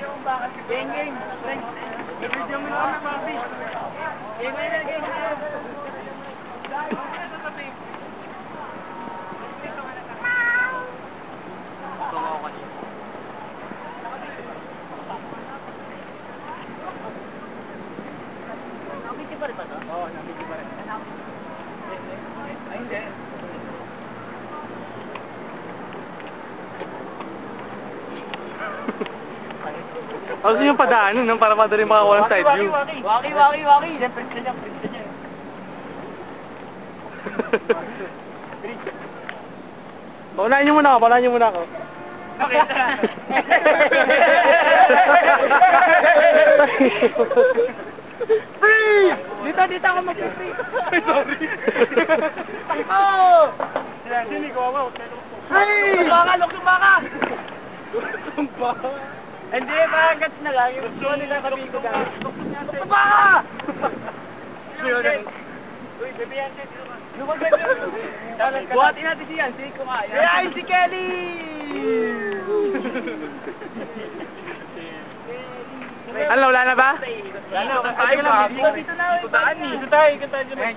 Game. I-video mo na kami, Papi. Game. Nabiti pa rin ba ito? Oo, nabiti pa rin. Ay, hindi. Gusto yung padaanin, no? Para madali makakuha ng side view. Waki. Siyempre niya. Paunahin niyo muna ako. Okay. Free! Dito ako mag-free. Sorry. Oh! Sini ko ako. Free! Luksong baka! Hindi, pagkat na lang. Yung gusto nila kami ko gano'n. Luksong baka! Uy, bebe yan. Buhatin natin siyan. Sige ko nga. Ayan, si Kelly! Ano, wala na ba? Ano, tayo lang. Dito na. Dito tayo.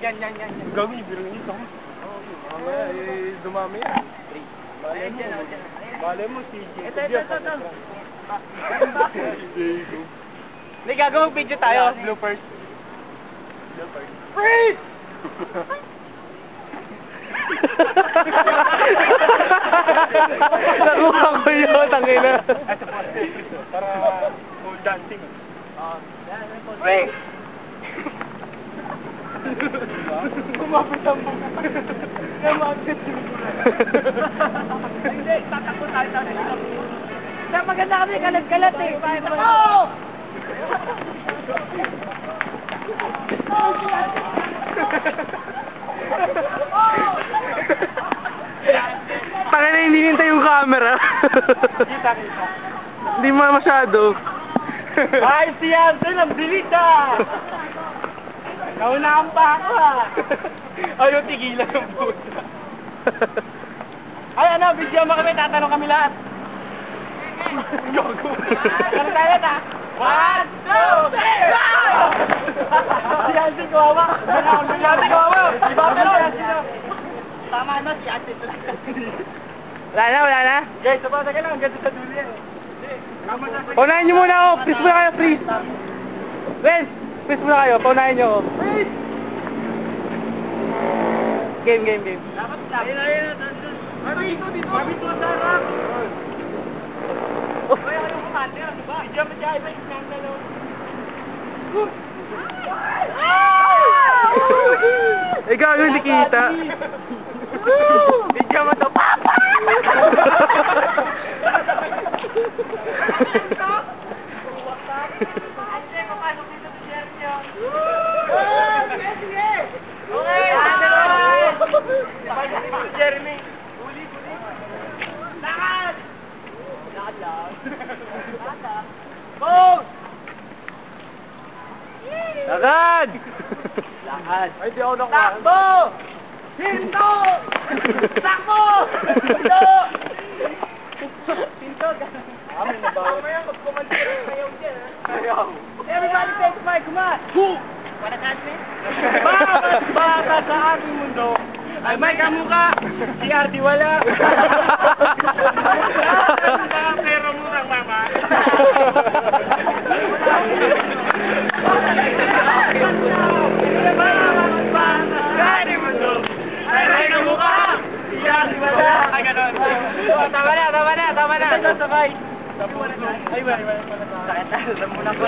Yan. Gawin, bilang nito. Dumami yan. Malay mo, si Ito. Hindi, gagawang video tayo. Bloopers. Freeze! Nakuha ko yun, tangina. Para full dancing. Freeze! Kumapit ang buka. Kumapit yung buka. Hindi, tatakbo tayo. Sa maganda kami, kalat-kalat eh. Takbo! Tangina, hindi nintay yung camera. Kita. Hindi mo masyado. Ay, siyan! Saan ang bilita! Naunahan pa ako ha! Ayaw tigilan ng puta. Ay, ano, video mo kami, tatanong kami lahat. Yogo. Ano tayo na? 1, 2, 3! Si Yancy Kawawa! Si Yancy Kawawa! Iba pero, tama na, si Yancy talaga. Wala na? Guys, sabata ka lang, ganito sa dulo yan. Paunahin niyo muna ako. Please muna kayo, please. Vince, please muna kayo. Paunahin niyo ako. Game. Dapat lang. Ayun. Dito. Dito sa harap. Ay, ayaw kumante, di ba? Hindi naman dyan, iba yung skandalo. Ikaw, hindi kita. Hindi naman ito, Papa! Sige! Okay! Jeremy! Huli! Lakad! Lakad lang. Boat! Lakad! Ay, di ako nakuha. Takbo! Hinto! Takbo! Hinto! Amin na bawat. Mamaya magkumantir ang sayaw dyan, ha? Sayaw. Everybody take 5, come on! Para sa atin? Baka sa ating mundo ay may kamukha. Si Artie wala. Pero murang mama. Sa mundo ay may kamukha. Si Artie wala. Ay ganon. Tama na. Sabay. Ay, wala. Sakit na. Muna ko.